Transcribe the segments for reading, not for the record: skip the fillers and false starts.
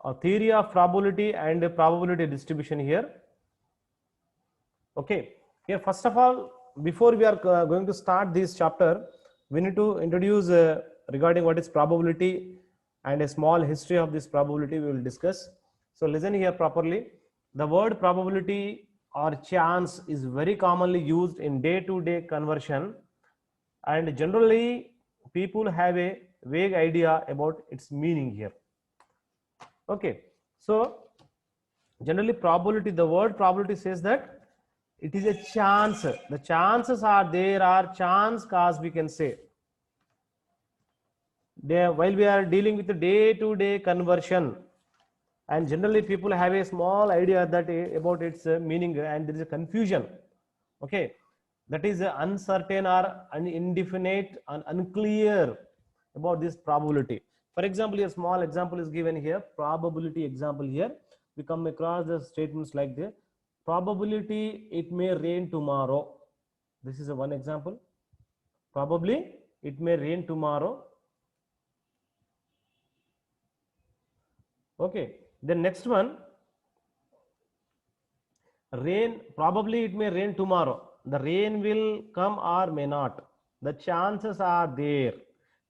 a theory of probability and probability distribution here. Okay, here first of all, before we are going to start this chapter, we need to introduce regarding what is probability and a small history of this probability we will discuss. So listen here properly. The word probability or chance is very commonly used in day-to-day conversion, and generally people have a vague idea about its meaning here. Okay, so generally probability, the word probability says that it is a chance. The chances are there are chance cause, we can say. There, while we are dealing with the day-to-day conversion, and generally people have a small idea that about its meaning, and there is a confusion. Okay, that is uncertain or indefinite and unclear about this probability. For example, a small example is given here, probability example here. We come across the statements like the probability it may rain tomorrow. This is a one example. Probably it may rain tomorrow. Okay, the next one, rain, probably it may rain tomorrow. The rain will come or may not. The chances are there,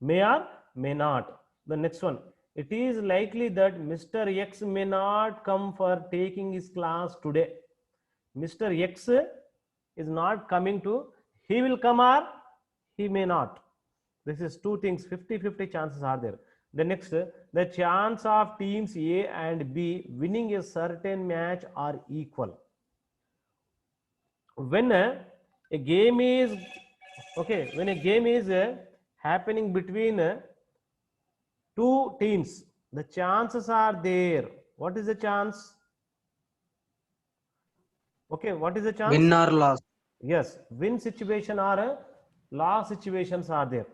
may or may not. The next one, it is likely that Mr. X may not come for taking his class today. Mr. X is not coming to, he will come or he may not. This is two things, 50-50 chances are there. The next, the chance of teams A and B winning a certain match are equal. When a game is, okay, when a game is happening between two teams, the chances are there. What is the chance? Okay, what is the chance? Win or loss. Yes, win situation or loss situations are there.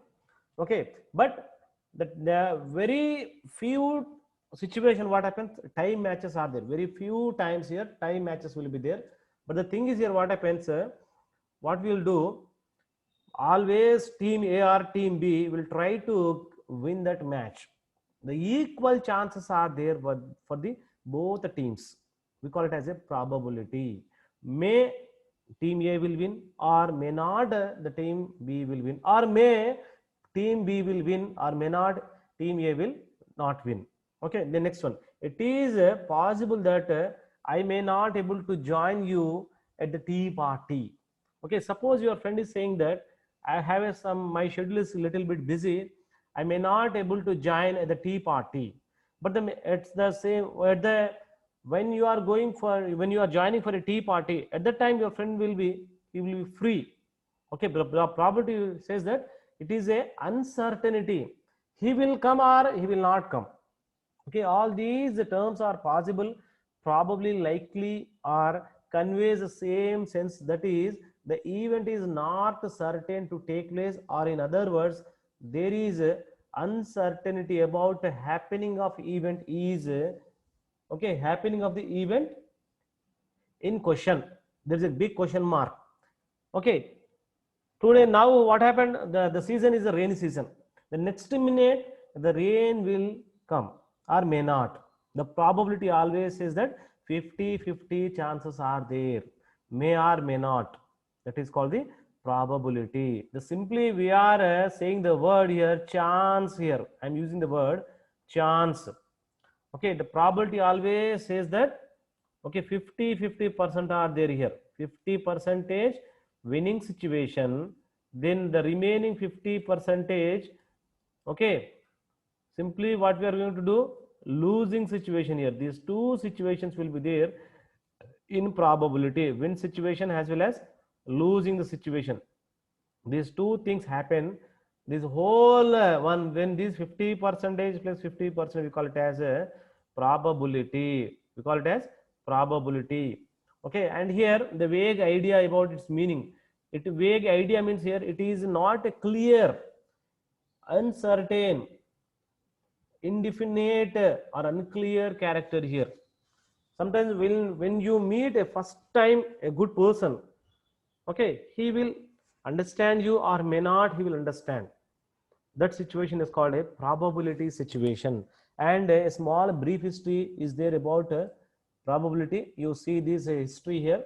Okay, but the very few situation, what happens, time matches are there. Very few times here time matches will be there. But the thing is here, what happens, what we will do, always team A or team B will try to win that match. The equal chances are there for the both the teams. We call it as a probability. May team A will win or may not, the team B will win, or may team B will win or may not, team A will not win. Okay, the next one, it is possible that I may not able to join you at the tea party. Okay, suppose your friend is saying that I have my schedule is a little bit busy, I may not able to join at the tea party. But it's the same at the, when you are going for, when you are joining for a tea party, at that time your friend will be, he will be free. Okay, the probability says that it is a uncertainty, he will come or he will not come. Okay, all these terms are possible, probably, likely, or conveys the same sense, that is the event is not certain to take place, or in other words, there is uncertainty about the happening of event is, okay, happening of the event in question. There is a big question mark. Okay, today now what happened, the season is a rainy season. The next minute the rain will come or may not. The probability always says that 50-50 chances are there, may or may not. That is called the probability. The simply we are saying the word here chance. Here I am using the word chance. Okay, the probability always says that, okay, 50-50% are there here. 50% winning situation, then the remaining 50%, okay, simply what we are going to do, losing situation here. These two situations will be there in probability, win situation as well as losing the situation. These two things happen. This whole one, when this 50% plus 50%, we call it as a probability. We call it as probability. Okay, and here the vague idea about its meaning. It vague idea means here it is not a clear, uncertain, indefinite, or unclear character here. Sometimes when you meet a first time a good person, okay, he will understand you or may not, he will understand. That situation is called a probability situation. And a small brief history is there about probability. You see this history here.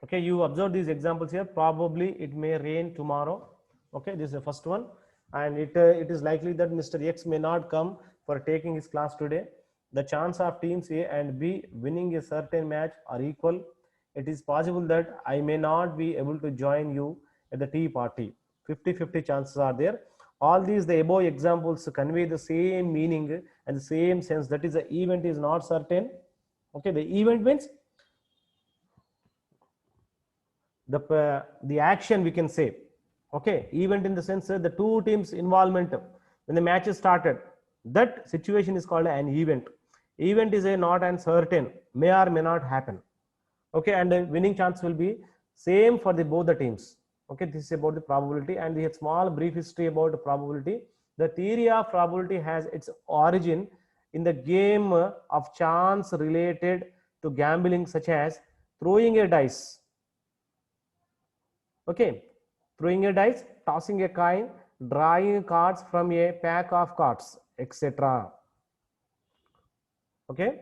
Okay, you observe these examples here. Probably it may rain tomorrow. Okay, this is the first one, and it is likely that Mr. X may not come for taking his class today. The chance of teams A and B winning a certain match are equal. It is possible that I may not be able to join you at the tea party. 50-50 chances are there. All these the above examples convey the same meaning and the same sense. That is, the event is not certain. Okay, the event means the action, we can say. Okay, event in the sense the two teams involvement when the match is started, that situation is called an event. Event is a not uncertain, may or may not happen. Okay, and the winning chance will be same for the both the teams. Okay, this is about the probability. And the small brief history about the probability. The theory of probability has its origin in the game of chance related to gambling, such as throwing a dice. Okay, throwing a dice, tossing a coin, drawing cards from a pack of cards, etc. Okay,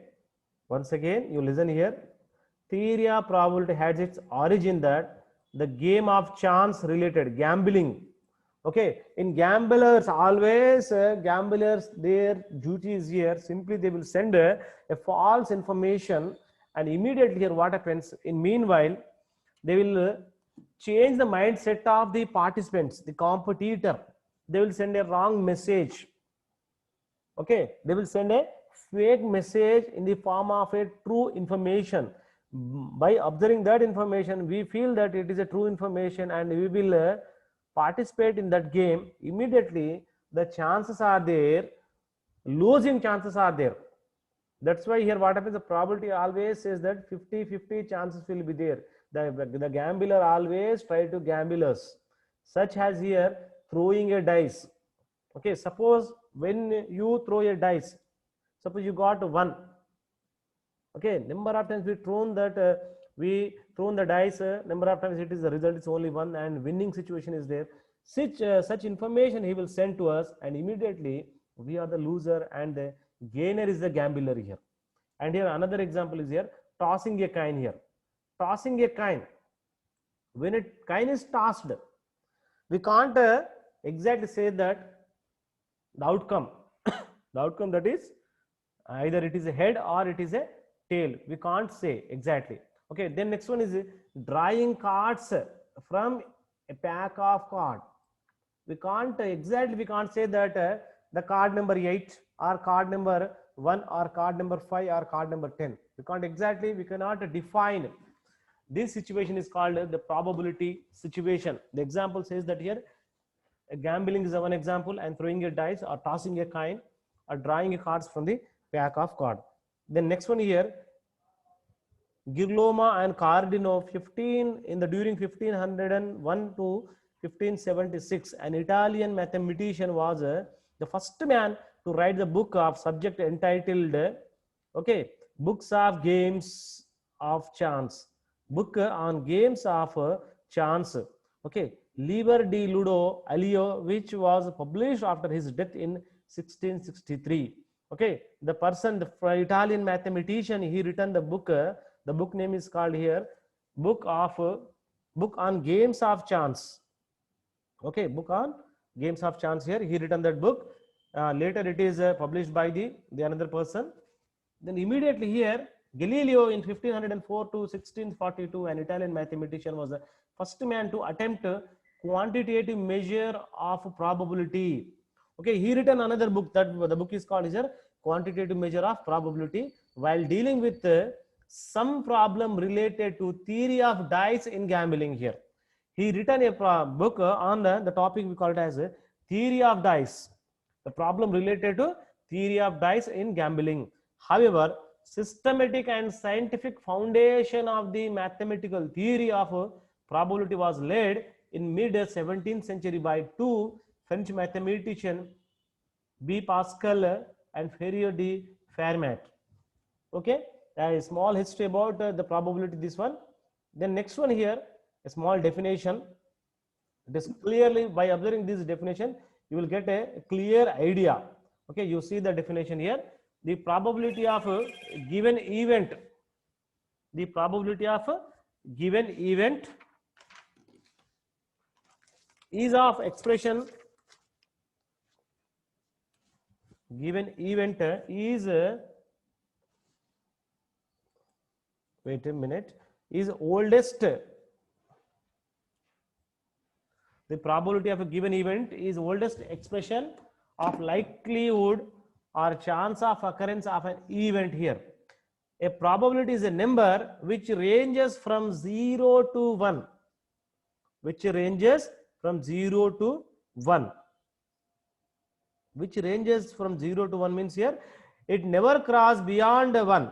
once again you listen here. Theory of probability has its origin that the game of chance related gambling. Okay, in gamblers always gamblers, their duty is here, simply they will send a false information, and immediately here what happens, in meanwhile they will change the mindset of the participants, the competitor. They will send a wrong message. Okay, they will send a fake message in the form of a true information. By observing that information, we feel that it is a true information, and we will participate in that game. Immediately the chances are there, losing chances are there. That's why here what happens, the probability always says that 50-50 chances will be there. The gambler always try to gamble us, such as here throwing a dice. Okay, suppose when you throw a dice, suppose you got one. Okay, number of times we thrown the dice, number of times it is the result is only one, and winning situation is there. Such information he will send to us, and immediately we are the loser and the gainer is the gambler here. And here another example is here, tossing a coin here. Tossing a coin, when a coin is tossed, we can't exactly say that the outcome the outcome, that is either it is a head or it is a tail, we can't say exactly. Okay, then next one is drawing cards from a pack of cards. We can't say that the card number 8 or card number 1 or card number 5 or card number 10. We cannot define. This situation is called the probability situation. The example says that here gambling is one example, and throwing a dice or tossing a coin or drawing a cards from the pack of card. Then next one here, Girolamo and Cardino during 1501 to 1576, an Italian mathematician was the first man to write the book of subject entitled Books of Games of Chance. Book on games of chance. Okay, Liber di Ludo Alio, which was published after his death in 1663. Okay, the Italian mathematician, he written the book. The book name is called here Book on Games of Chance. Okay, Book on Games of Chance. Here he written that book. Later it is published by the another person. Then immediately here Galileo in 1504 to 1642, an Italian mathematician, was the first man to attempt quantitative measure of probability. Okay, he written another book, that the book is called here Quantitative Measure of Probability, while dealing with some problem related to theory of dice in gambling. Here he written a book on the topic we call it as theory of dice, the problem related to theory of dice in gambling. However, systematic and scientific foundation of the mathematical theory of probability was laid in mid 17th century by two French mathematicians, B. Pascal and Fourier de Fermat. Okay, a small history about the probability, this one. Then next one here, a small definition. It is clearly, by observing this definition, you will get a clear idea. Okay, you see the definition here. The probability of a given event, the probability of a given event is of expression, given event is wait a minute, is oldest, the probability of a given event is oldest expression of likelihood or chance of occurrence of an event here. A probability is a number which ranges from 0 to 1, which ranges from 0 to 1, which ranges from 0 to 1 means here it never cross beyond 1.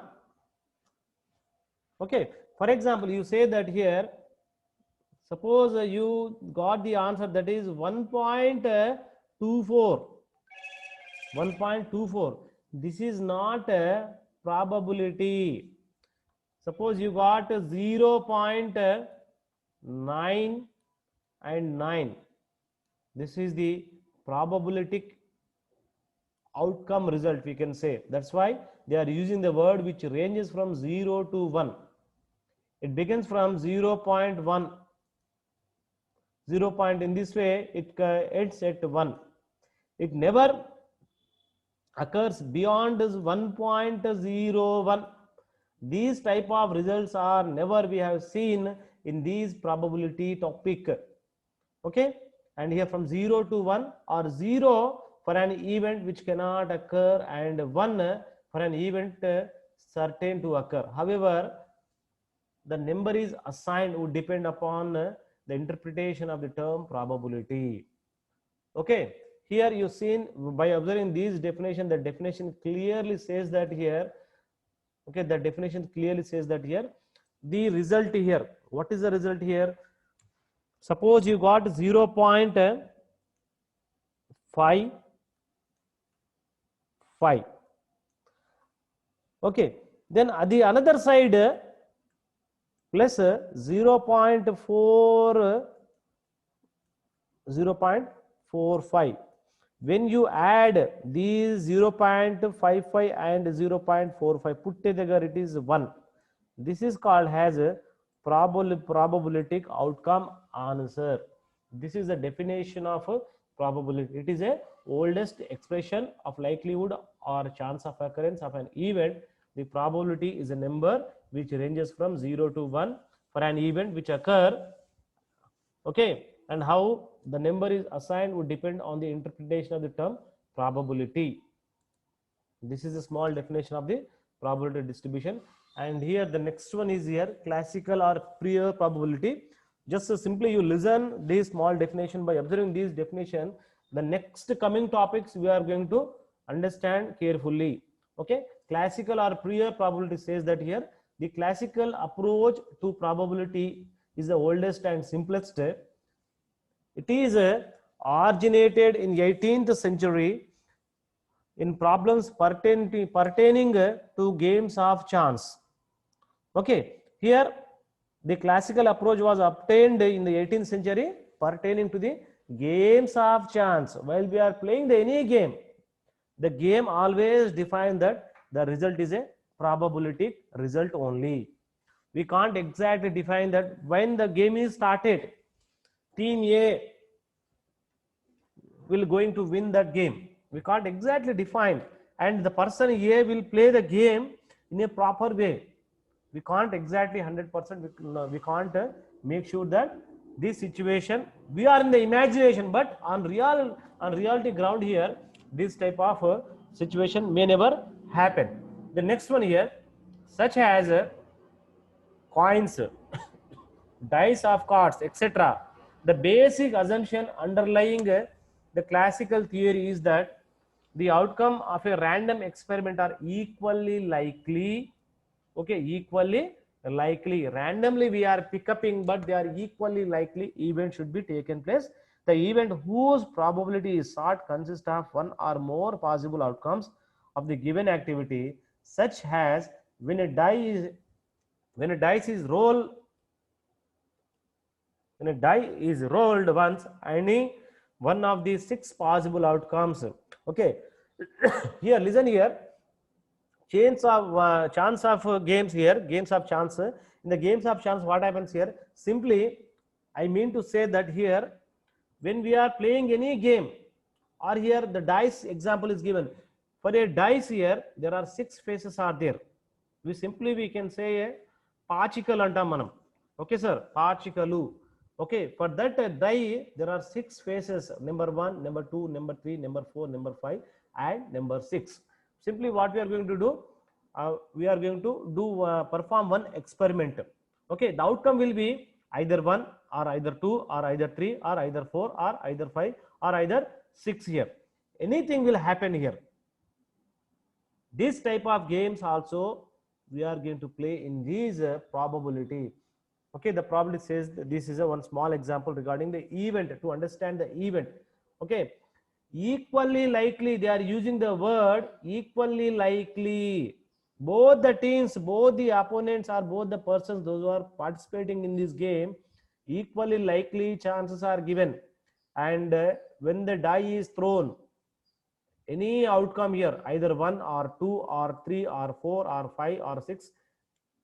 Okay, for example, you say that here, suppose you got the answer that is 1.24. 1.24. This is not a probability. Suppose you got 0.9 and 9. This is the probabilistic outcome result, we can say. That's why they are using the word which ranges from 0 to 1. It begins from 0.1. 0 point, in this way it ends at 1. It never occurs beyond 1.01. These type of results are never we have seen in these probability topic. Okay, and here from 0 to 1, or 0 for an event which cannot occur and 1 for an event certain to occur. However, the number is assigned would depend upon the interpretation of the term probability. Okay, here you seen by observing these definition, the definition clearly says that here, okay, the definition clearly says that here the result here, what is the result here? Suppose you got 0.55. Okay, then the another side plus 0.45. When you add these 0.55 and 0.45 put together, it is 1. This is called as a probabilistic outcome answer. This is the definition of a probability. It is a oldest expression of likelihood or chance of occurrence of an event. The probability is a number which ranges from 0 to 1 for an event which occur. Okay, and how the number is assigned would depend on the interpretation of the term probability. This is a small definition of the probability distribution. And here the next one is here, classical or prior probability. Just simply you listen this small definition. By observing this definition, the next coming topics we are going to understand carefully. Okay, classical or prior probability says that here the classical approach to probability is the oldest and simplest. It is originated in 18th century in problems pertaining to games of chance. Okay, here the classical approach was obtained in the 18th century pertaining to the games of chance. While we are playing any game, the game always defines that the result is a probability result only. We can't exactly define that when the game is started, team A will going to win that game. We can't exactly define, and the person A will play the game in a proper way. We can't exactly 100%, we can't make sure that this situation, we are in the imagination, but on reality ground here, this type of situation may never happen. The next one here, such as coins, dice of cards, etc. The basic assumption underlying the classical theory is that the outcome of a random experiment are equally likely. Okay, equally likely. Randomly we are picking, but they are equally likely event should be taken place. The event whose probability is sought consists of one or more possible outcomes of the given activity, such as when a dice is rolled when a die is rolled once, any one of these 6 possible outcomes. Okay. Here, listen here. Chance of games here, games of chance. In the games of chance, what happens here? Simply, I mean to say that here, when we are playing any game, or here the dice example is given. For a dice here, there are 6 faces are there. We can say a పాచికలు అంటాం మనం. Okay, sir, పాచికలు. Okay, for that die there are 6 faces: number 1, number 2, number 3, number 4, number 5, and number 6. Simply what we are going to do, we are going to do perform one experiment. Okay, the outcome will be either 1 or either 2 or either 3 or either 4 or either 5 or either 6 here. Anything will happen here. This type of games also we are going to play in this probability. Okay, the probability says this is a one small example regarding the event, to understand the event. Okay, equally likely, they are using the word equally likely. Both the teams, both the opponents or both the persons, those who are participating in this game, equally likely chances are given. And when the die is thrown, any outcome here, either 1 or 2 or 3 or 4 or 5 or 6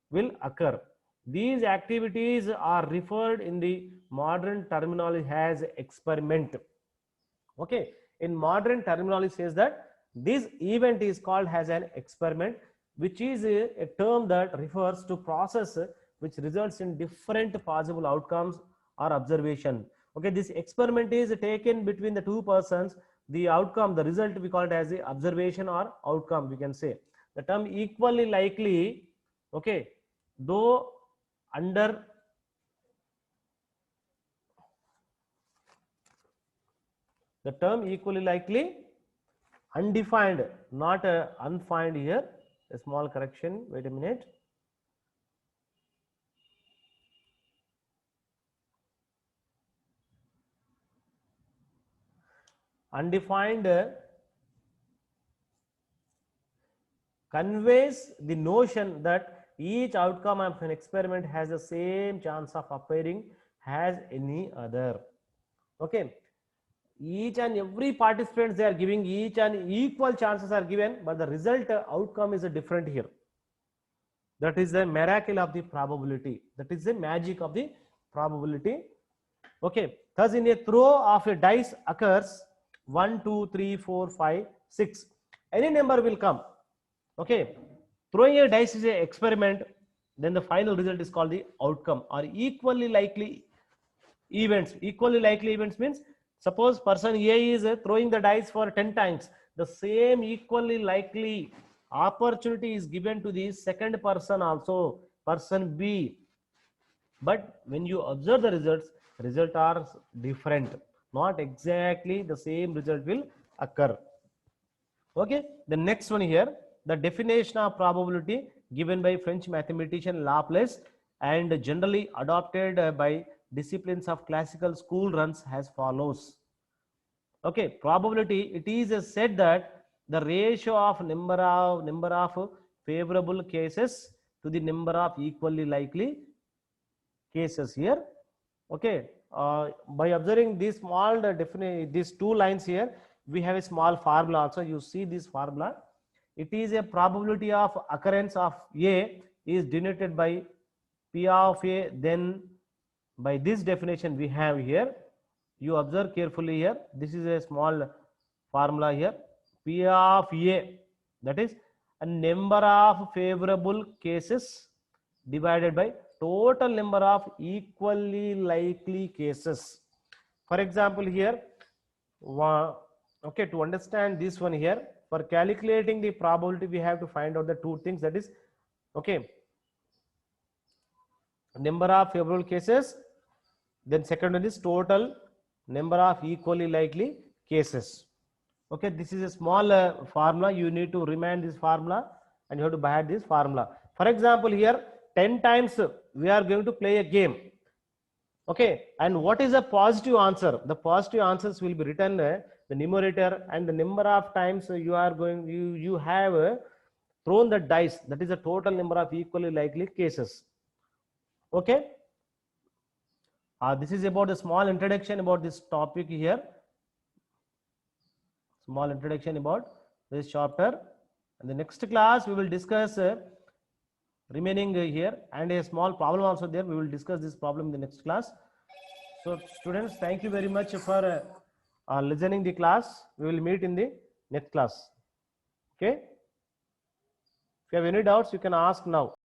will occur. These activities are referred in the modern terminology as experiment. Okay, in modern terminology says that this event is called as an experiment, which is a term that refers to process which results in different possible outcomes or observation. Okay, this experiment is taken between the two persons. The outcome, the result, we call it as the observation or outcome, we can say. The term equally likely, okay, though under the term equally likely, undefined, not undefined here. A small correction, wait a minute. Undefined conveys the notion that each outcome of an experiment has the same chance of appearing as any other. Okay, each and every participants, they are giving each and equal chances are given, but the result outcome is different here. That is the miracle of the probability. That is the magic of the probability. Okay, thus in a throw of a dice occurs 1, 2, 3, 4, 5, 6. Any number will come. Okay, throwing a dice is an experiment. Then the final result is called the outcome or equally likely events. Equally likely events means, suppose person A is throwing the dice for 10 times. The same equally likely opportunity is given to the second person also, person B. But when you observe the results are different. Not exactly the same result will occur. Okay, the next one here, the definition of probability given by French mathematician Laplace and generally adopted by disciplines of classical school runs as follows. Okay, probability, it is said that the ratio of number of favorable cases to the number of equally likely cases here. Okay, by observing these small these two lines here, we have a small formula also. You see this formula, it is a probability of occurrence of A is denoted by P of A. Then by this definition we have here, you observe carefully here, this is a small formula here, P of A, that is a number of favorable cases divided by total number of equally likely cases. For example here, okay, to understand this one here, for calculating the probability we have to find out the two things, that is, okay, number of favorable cases, then second one is total number of equally likely cases. Okay, this is a small formula. You need to remind this formula and you have to buy this formula. For example here, 10 times we are going to play a game. Okay, and what is the positive answer? The positive answers will be written the numerator, and the number of times you are going, you have thrown the dice, that is the total number of equally likely cases. Okay, This is about a small introduction about this topic here. Small introduction about this chapter. And the next class we will discuss remaining here, and a small problem also there. We will discuss this problem in the next class. So students, thank you very much for listening the class. We will meet in the next class. Okay. If you have any doubts, you can ask now.